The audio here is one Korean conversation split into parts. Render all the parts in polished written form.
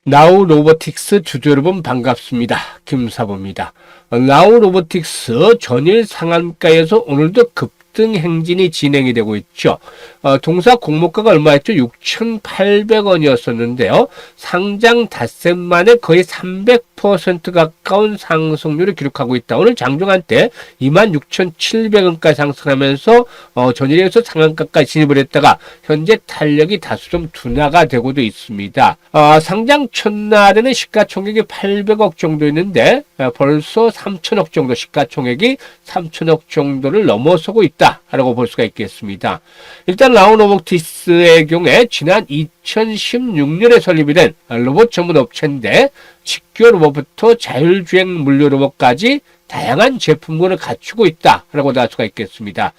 나우 로보틱스 주주 여러분 반갑습니다. 김사부입니다. 나우 로보틱스 전일 상한가에서 오늘도 급등 행진이 진행이 되고 있죠. 동사 공모가가 얼마였죠? 6,800원이었었는데요. 상장 닷새 만에 거의 300% 가까운 상승률을 기록하고 있다. 오늘 장중한 때 26,700원까지 상승하면서 전일에서 상한가까지 진입을 했다가 현재 탄력이 다소 좀 둔화가 되고도 있습니다. 상장 첫날에는 시가총액이 800억 정도 있는데 벌써 3천억 정도 시가총액이 3천억 정도를 넘어서고 있다라고 볼 수가 있겠습니다. 일단 나우 로보틱스의 경우에 지난 2016년에 설립이 된 로봇 전문 업체인데 직교 로봇부터 자율주행 물류 로봇까지 다양한 제품군을 갖추고 있다라고 할 수가 있겠습니다.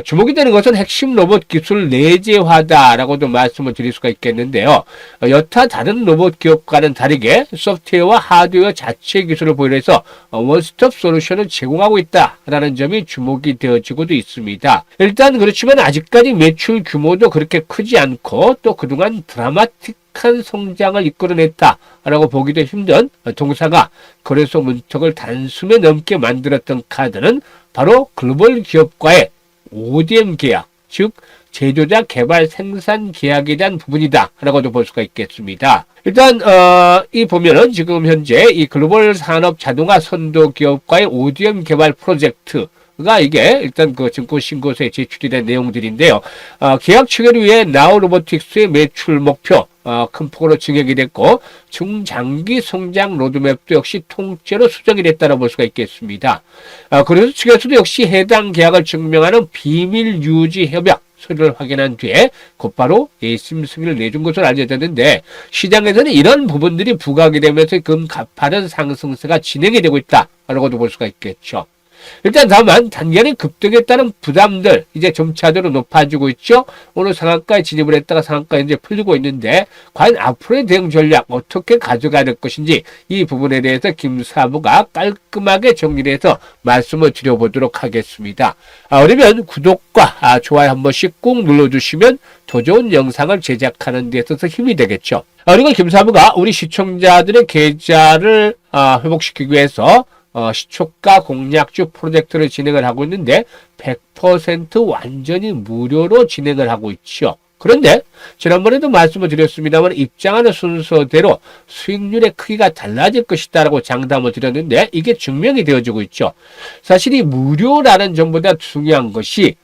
주목이 되는 것은 핵심 로봇 기술 내재화다라고도 말씀을 드릴 수가 있겠는데요. 여타 다른 로봇 기업과는 다르게 소프트웨어와 하드웨어 자체 기술을 보유해서 원스톱 솔루션을 제공하고 있다라는 점이 주목이 되어지고도 있습니다. 일단 그렇지만 아직까지 매출 규모도 그렇게 크지 않고 또 그동안 드라마틱한 성장을 이끌어냈다라고 보기도 힘든 동사가 거래소 문턱을 단숨에 넘게 만들었던 카드는 바로 글로벌 기업과의 ODM 계약, 즉 제조자 개발 생산 계약에 대한 부분이다 라고도 볼 수가 있겠습니다. 일단 이 보면은 지금 현재 이 글로벌 산업 자동화 선도 기업과의 ODM 개발 프로젝트가 이게 일단 그 증권 신고서에 제출이 된 내용들인데요. 계약 체결 후에 나우 로보틱스의 매출 목표 큰 폭으로 증액이 됐고 중장기 성장 로드맵도 역시 통째로 수정이 됐다고 볼 수가 있겠습니다. 그래서 측에서도 역시 해당 계약을 증명하는 비밀 유지 협약 서류를 확인한 뒤에 곧바로 예심 승인을 내준 것으로 알려졌는데 시장에서는 이런 부분들이 부각이 되면서 가파른 상승세가 진행이 되고 있다라고도 볼 수가 있겠죠. 일단 다만 단기간에 급등에 따른 부담들 이제 점차적으로 높아지고 있죠. 오늘 상한가에 진입을 했다가 상한가에 이제 풀리고 있는데 과연 앞으로의 대응 전략 어떻게 가져가야 될 것인지 이 부분에 대해서 김사부가 깔끔하게 정리를 해서 말씀을 드려보도록 하겠습니다. 그러면 구독과 좋아요 한 번씩 꼭 눌러주시면 더 좋은 영상을 제작하는 데 있어서 힘이 되겠죠. 그리고 김사부가 우리 시청자들의 계좌를 회복시키기 위해서 시초가 공략주 프로젝트를 진행을 하고 있는데 100% 완전히 무료로 진행을 하고 있죠. 그런데 지난번에도 말씀을 드렸습니다만 입장하는 순서대로 수익률의 크기가 달라질 것이다라고 장담을 드렸는데 이게 증명이 되어지고 있죠. 사실 이 무료라는 점보다 중요한 것이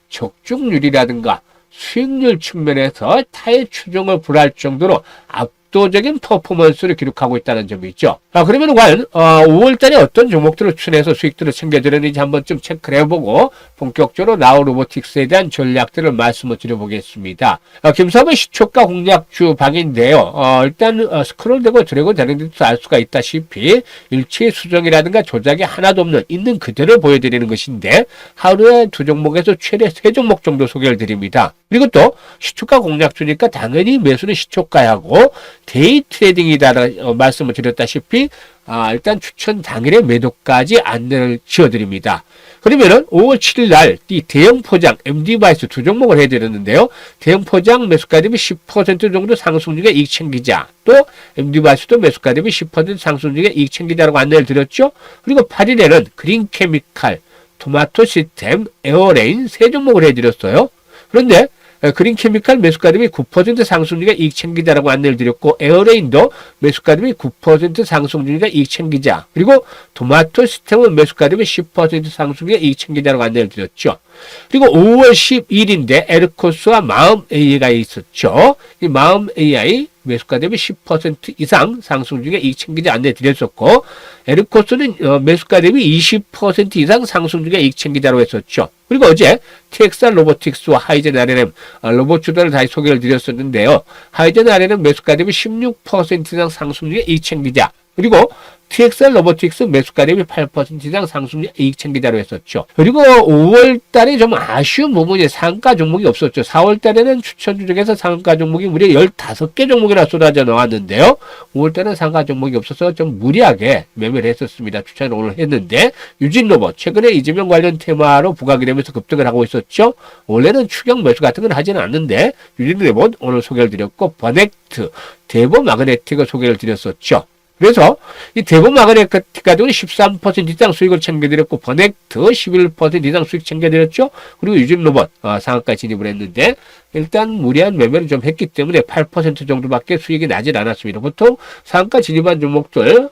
적중률이라든가 수익률 측면에서 타의 추종을 불할 정도로 압도적인 퍼포먼스를 기록하고 있다는 점이 있죠. 그러면 과연 5월달에 어떤 종목들을 추천해서 수익들을 챙겨드렸는지 한번 좀 체크를 해보고 본격적으로 나우 로보틱스에 대한 전략들을 말씀을 드려보겠습니다. 김사부의 시초가 공략주 방인데요. 일단 스크롤되고 드래그 되는 데도 알 수가 있다시피 일체 수정이라든가 조작이 하나도 없는 있는 그대로 보여드리는 것인데 하루에 두 종목에서 최대 세 종목 정도 소개를 드립니다. 그리고 또 시초가 공략주니까 당연히 매수는 시초가하고 데이 트레이딩이다 말씀을 드렸다시피 일단 추천 당일의 매도까지 안내를 지어드립니다. 그러면은 5월 7일 날 이 대형 포장 MD바이스 두 종목을 해드렸는데요. 대형 포장 매수가 대비 10% 정도 상승 중에 이익 챙기자. 또 MD바이스도 매수가 대비 10% 상승 중에 이익 챙기자라고 안내를 드렸죠. 그리고 8일에는 그린 케미칼, 토마토 시스템, 에어레인 세 종목을 해드렸어요. 그런데 그린 케미칼 매수가 대비 9% 상승 중에 이익 챙기자라고 안내를 드렸고 에어레인도 매수가 대비 9% 상승 중에 이익 챙기자. 그리고 토마토 시스템은 매수가 대비 10% 상승 중에 이익 챙기자라고 안내를 드렸죠. 그리고 5월 12일인데 에르코스와 마음 AI가 있었죠. 이 마음 AI 매수가 대비 10% 이상 상승 중에 이익 챙기자 안내 드렸었고 에르코스는 매수가 대비 20% 이상 상승 중에 이익 챙기자로 했었죠. 그리고 어제 TXR 로보틱스와 하이젠 R&M 로봇주들을 다시 소개를 드렸었는데요. 하이젠 R&M 매수가 대비 16% 이상 상승 중에 이익 챙기자. 그리고 TXL 로보틱스 매수가 대비 8% 이상 상승률 이익 챙기자로 했었죠. 그리고 5월 달에 좀 아쉬운 부분이 상가 종목이 없었죠. 4월 달에는 추천주 중에서 상가 종목이 무려 15개 종목이나 쏟아져 나왔는데요. 5월 달에는 상가 종목이 없어서 좀 무리하게 매매를 했었습니다. 추천을 오늘 했는데 유진로봇 최근에 이재명 관련 테마로 부각이 되면서 급등을 하고 있었죠. 원래는 추경 매수 같은 건 하지는 않는데 유진로봇 오늘 소개를 드렸고 버넥트, 대보 마그네틱을 소개를 드렸었죠. 그래서 이 대보 마그네틱 가지고 13% 이상 수익을 챙겨드렸고 버넥트 11% 이상 수익 챙겨드렸죠. 그리고 유진로봇 상한가 진입을 했는데 일단 무리한 매매를 좀 했기 때문에 8% 정도밖에 수익이 나질 않았습니다. 보통 상한가 진입한 종목들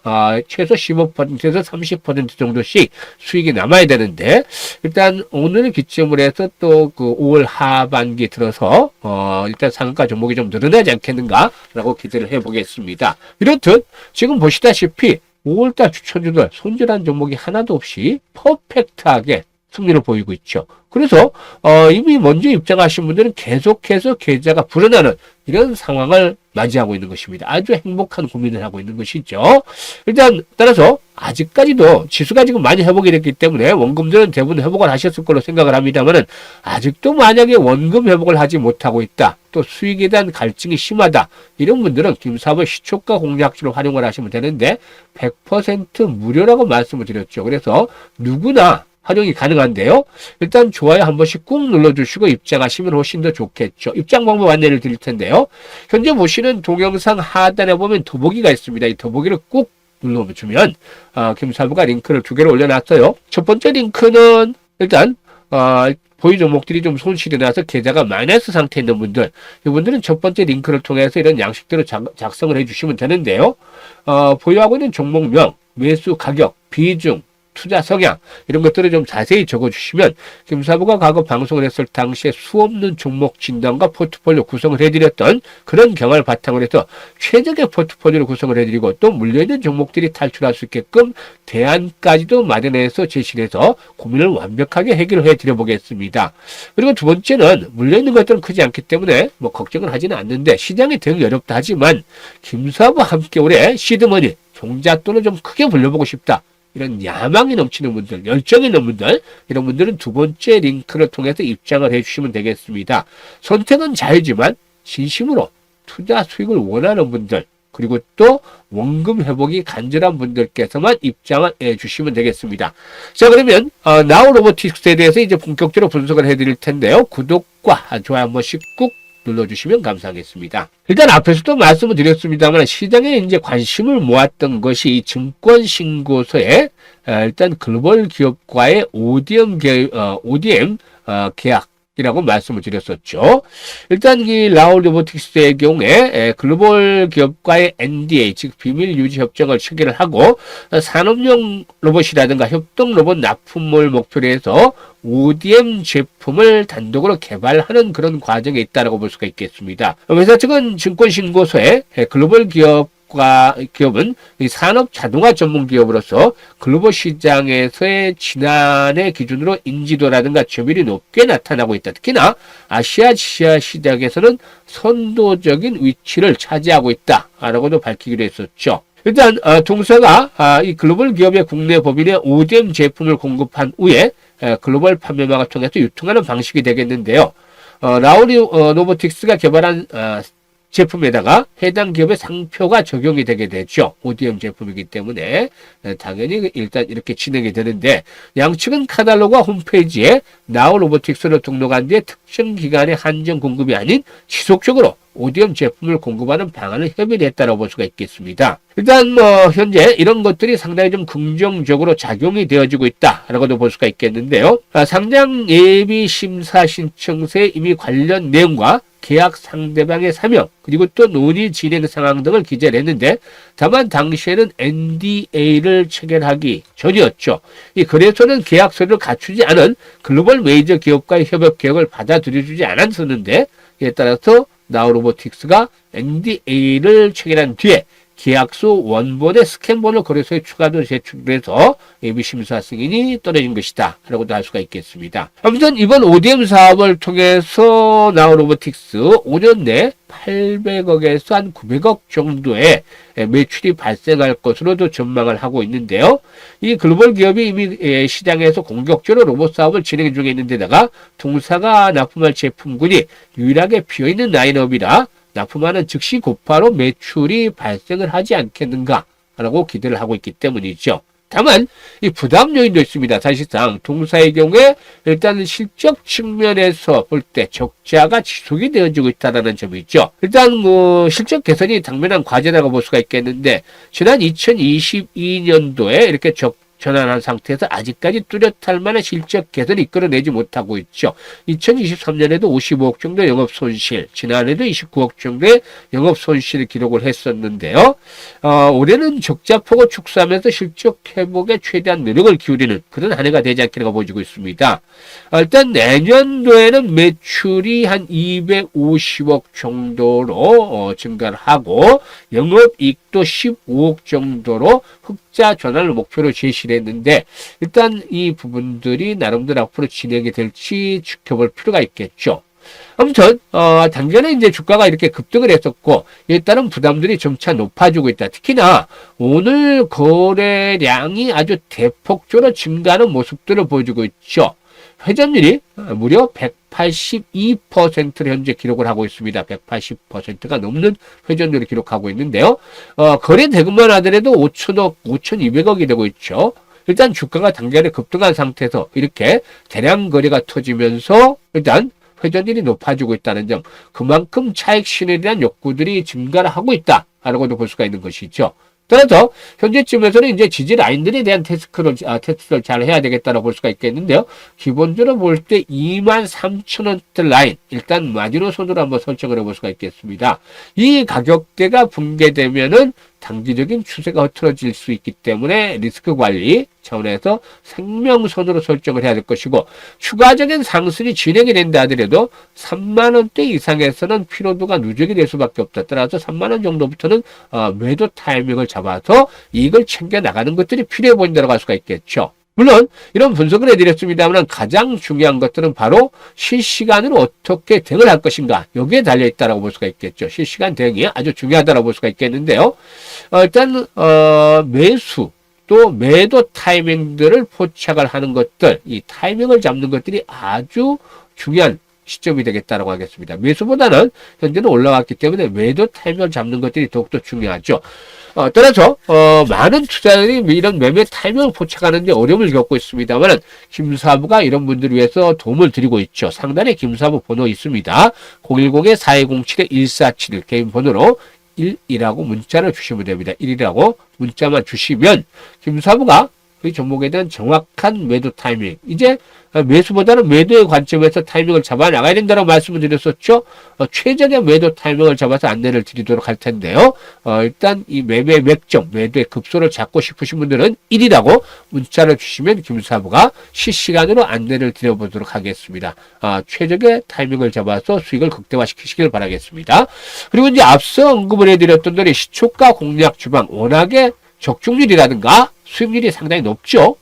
최소 15%에서 30% 정도씩 수익이 남아야 되는데 일단 오늘 기점으로 해서 또 그 5월 하반기 들어서 일단 상한가 종목이 좀 늘어나지 않겠는가라고 기대를 해보겠습니다. 이렇듯 지금 보시다시피 5월달 추천주들 손절한 종목이 하나도 없이 퍼펙트하게 승리를 보이고 있죠. 그래서 이미 먼저 입장하신 분들은 계속해서 계좌가 불어나는 이런 상황을 맞이하고 있는 것입니다. 아주 행복한 고민을 하고 있는 것이죠. 일단 따라서 아직까지도 지수가 지금 많이 회복이 됐기 때문에 원금들은 대부분 회복을 하셨을 걸로 생각을 합니다만은 아직도 만약에 원금 회복을 하지 못하고 있다. 또 수익에 대한 갈증이 심하다. 이런 분들은 김사부의 시초가 공략주를 활용을 하시면 되는데 100% 무료라고 말씀을 드렸죠. 그래서 누구나 활용이 가능한데요. 일단 좋아요 한 번씩 꾹 눌러주시고 입장하시면 훨씬 더 좋겠죠. 입장 방법 안내를 드릴 텐데요. 현재 보시는 동영상 하단에 보면 더보기가 있습니다. 이 더보기를 꾹 눌러주면 김사부가 링크를 2개를 올려놨어요. 첫 번째 링크는 일단 보유 종목들이 좀 손실이 나서 계좌가 마이너스 상태에 있는 분들, 이분들은 첫 번째 링크를 통해서 이런 양식대로 작성을 해주시면 되는데요. 보유하고 있는 종목명, 매수 가격, 비중, 투자 성향 이런 것들을 좀 자세히 적어주시면 김사부가 과거 방송을 했을 당시에 수없는 종목 진단과 포트폴리오 구성을 해드렸던 그런 경험을 바탕으로 해서 최적의 포트폴리오를 구성을 해드리고 또 물려있는 종목들이 탈출할 수 있게끔 대안까지도 마련해서 제시를 해서 고민을 완벽하게 해결을 해드려 보겠습니다. 그리고 두 번째는 물려있는 것들은 크지 않기 때문에 뭐 걱정을 하지는 않는데 시장이 되게 어렵다 하지만 김사부와 함께 올해 시드머니 종잣돈을 좀 크게 불려보고 싶다. 이런 야망이 넘치는 분들, 열정이 있는 분들, 이런 분들은 두 번째 링크를 통해서 입장을 해주시면 되겠습니다. 선택은 자유지만 진심으로 투자 수익을 원하는 분들, 그리고 또 원금 회복이 간절한 분들께서만 입장을 해주시면 되겠습니다. 자, 그러면 나우 로보틱스에 대해서 이제 본격적으로 분석을 해드릴 텐데요. 구독과 좋아요 한 번씩 꾹 눌러주시면 감사하겠습니다. 일단 앞에서도 말씀을 드렸습니다만 시장에 이제 관심을 모았던 것이 이 증권신고서에 일단 글로벌 기업과의 ODM 계약이라고 말씀을 드렸었죠. 일단 이 라울 로보틱스의 경우에 글로벌 기업과의 NDA, 즉 비밀 유지 협정을 체결을 하고 산업용 로봇이라든가 협동 로봇 납품을 목표로 해서 ODM 제품을 단독으로 개발하는 그런 과정에 있다고 볼 수가 있겠습니다. 회사 측은 증권신고서에 글로벌 기업은 이 산업 자동화 전문 기업으로서 글로벌 시장에서의 지난해 기준으로 인지도라든가 점유율이 높게 나타나고 있다. 특히나 아시아 시장에서는 선도적인 위치를 차지하고 있다라고도 밝히기로 했었죠. 일단 동사가 이 글로벌 기업의 국내 법인에 ODM 제품을 공급한 후에 글로벌 판매망을 통해서 유통하는 방식이 되겠는데요. 라우리 로보틱스가 개발한 제품에다가 해당 기업의 상표가 적용이 되게 되죠. ODM 제품이기 때문에 당연히 일단 이렇게 진행이 되는데 양측은 카탈로그와 홈페이지에 나우 로보틱스를 등록한 뒤에 특정 기간에 한정 공급이 아닌 지속적으로 ODM 제품을 공급하는 방안을 협의를 했다고 볼 수가 있겠습니다. 일단 현재 이런 것들이 상당히 좀 긍정적으로 작용이 되어지고 있다라고도 볼 수가 있겠는데요. 상장 예비 심사 신청서에 이미 관련 내용과 계약 상대방의 사명 그리고 또 논의 진행 상황 등을 기재를 했는데 다만 당시에는 NDA를 체결하기 전이었죠. 이 거래소는 계약서를 갖추지 않은 글로벌 메이저 기업과의 협업 계획을 받아들여주지 않았었는데 이에 따라서 나우 로보틱스가 NDA를 체결한 뒤에 계약서 원본에 스캔본을 거래소에 추가로 제출해서 예비심사 승인이 떨어진 것이다 라고도 할 수가 있겠습니다. 아무튼 이번 ODM 사업을 통해서 나온 로보틱스 5년 내 800억에서 한 900억 정도의 매출이 발생할 것으로도 전망을 하고 있는데요. 이 글로벌 기업이 이미 시장에서 공격적으로 로봇 사업을 진행 중에 있는데다가 동사가 납품할 제품군이 유일하게 비어있는 라인업이라 납품하는 즉시 고파로 매출이 발생을 하지 않겠는가라고 기대를 하고 있기 때문이죠. 다만 이 부담 요인도 있습니다. 사실상 동사의 경우에 일단 실적 측면에서 볼 때 적자가 지속이 되어지고 있다는 점이 있죠. 일단 뭐 실적 개선이 당면한 과제라고 볼 수가 있겠는데 지난 2022년도에 이렇게 전환한 상태에서 아직까지 뚜렷할 만한 실적 개선을 이끌어내지 못하고 있죠. 2023년에도 55억 정도 영업 손실, 지난해도 29억 정도의 영업 손실을 기록을 했었는데요. 올해는 적자폭을 축소하면서 실적 회복에 최대한 노력을 기울이는 그런 한 해가 되지 않겠는가 보여지고 있습니다. 일단 내년도에는 매출이 한 250억 정도로 증가를 하고 영업이익도 15억 정도로 흑자 전환을 목표로 제시를 했는데 일단 이 부분들이 나름대로 앞으로 진행이 될지 지켜볼 필요가 있겠죠. 아무튼 당장에 이제 주가가 이렇게 급등을 했었고 이에 따른 부담들이 점차 높아지고 있다. 특히나 오늘 거래량이 아주 대폭적으로 증가하는 모습들을 보여주고 있죠. 회전율이 무려 182%를 현재 기록을 하고 있습니다. 180%가 넘는 회전율을 기록하고 있는데요. 거래 대금만 하더라도 5천억, 5,200억이 되고 있죠. 일단 주가가 단기간에 급등한 상태에서 이렇게 대량 거래가 터지면서 일단 회전율이 높아지고 있다는 점, 그만큼 차익 실현에 대한 욕구들이 증가를 하고 있다라고도 볼 수가 있는 것이죠. 따라서 현재쯤에서는 이제 지지 라인들에 대한 테스트를 잘 해야 되겠다고 볼 수가 있겠는데요. 기본적으로 볼 때 23,000원대 라인 일단 마지노선으로 한번 설정을 해볼 수가 있겠습니다. 이 가격대가 붕괴되면은 단기적인 추세가 흐트러질 수 있기 때문에 리스크 관리 차원에서 생명선으로 설정을 해야 될 것이고 추가적인 상승이 진행이 된다 하더라도 3만원대 이상에서는 피로도가 누적이 될 수밖에 없다. 따라서 3만원 정도부터는 매도 타이밍을 잡아서 이익을 챙겨 나가는 것들이 필요해 보인다고 할 수가 있겠죠. 물론 이런 분석을 해드렸습니다만 가장 중요한 것들은 바로 실시간으로 어떻게 대응을 할 것인가 여기에 달려있다고 볼 수가 있겠죠. 실시간 대응이 아주 중요하다고 볼 수가 있겠는데요. 일단 매수 또 매도 타이밍들을 포착을 하는 것들 이 타이밍을 잡는 것들이 아주 중요한 시점이 되겠다라고 하겠습니다. 매수보다는 현재는 올라왔기 때문에 매도 타이밍을 잡는 것들이 더욱더 중요하죠. 따라서 많은 투자자들이 이런 매매 타이밍을 포착하는 데 어려움을 겪고 있습니다만 김사부가 이런 분들을 위해서 도움을 드리고 있죠. 상단에 김사부 번호 있습니다. 010-4207-1471 개인 번호로 1이라고 문자를 주시면 됩니다. 1이라고 문자만 주시면 김사부가 그 종목에 대한 정확한 매도 타이밍 이제 매수보다는 매도의 관점에서 타이밍을 잡아 나가야 된다고 말씀을 드렸었죠. 최적의 매도 타이밍을 잡아서 안내를 드리도록 할 텐데요. 일단 이 매매 맥점, 매도의 급소를 잡고 싶으신 분들은 1이라고 문자를 주시면 김사부가 실시간으로 안내를 드려보도록 하겠습니다. 최적의 타이밍을 잡아서 수익을 극대화시키시길 바라겠습니다. 그리고 이제 앞서 언급을 해드렸던 대로 시초가 공략 주방 워낙에 적중률이라든가 수익률이 상당히 높죠.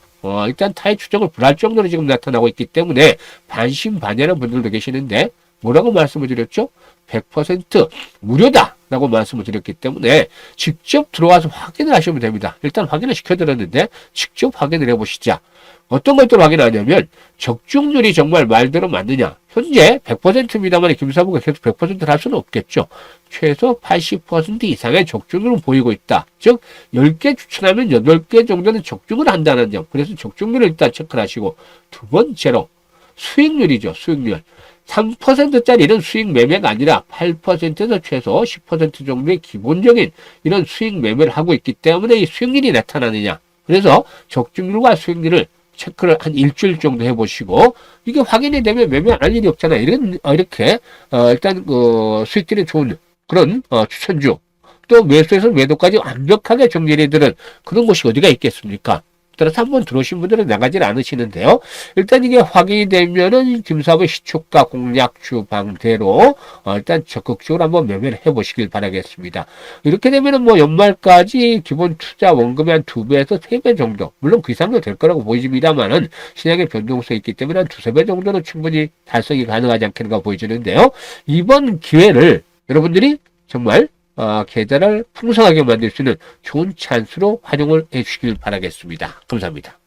일단 타의 추정을 불할 정도로 지금 나타나고 있기 때문에 반신반의하는 분들도 계시는데 뭐라고 말씀을 드렸죠? 100% 무료다라고 말씀을 드렸기 때문에 직접 들어와서 확인을 하시면 됩니다. 일단 확인을 시켜드렸는데 직접 확인을 해보시자. 어떤 것들을 확인하냐면 적중률이 정말 말대로 맞느냐. 현재 100%입니다만 김사부가 계속 100%를 할 수는 없겠죠. 최소 80% 이상의 적중률을 보이고 있다. 즉 10개 추천하면 8개 정도는 적중을 한다는 점. 그래서 적중률을 일단 체크를 하시고 두 번째로 수익률이죠. 수익률. 3%짜리는 수익 매매가 아니라 8%에서 최소 10% 정도의 기본적인 이런 수익 매매를 하고 있기 때문에 이 수익률이 나타나느냐. 그래서 적중률과 수익률을 체크를 한 일주일 정도 해보시고 이게 확인이 되면 매매 안 할 일이 없잖아요. 이렇게 일단 수익들이 좋은 그런 추천주 또 매수에서 매도까지 완벽하게 정리해드는 그런 곳이 어디가 있겠습니까? 따라서 한번 들어오신 분들은 나가질 않으시는데요. 일단 이게 확인이 되면은 김사부의 시초가 공략 주방대로 일단 적극적으로 한번 매매를 해보시길 바라겠습니다. 이렇게 되면은 뭐 연말까지 기본 투자 원금이 한 2배에서 3배 정도, 물론 그 이상도 될 거라고 보여집니다만은 시장의 변동성이 있기 때문에 한 2~3배 정도는 충분히 달성이 가능하지 않겠는가 보여지는데요. 이번 기회를 여러분들이 정말 계좌를 풍성하게 만들 수 있는 좋은 찬스로 활용을 해주시길 바라겠습니다. 감사합니다.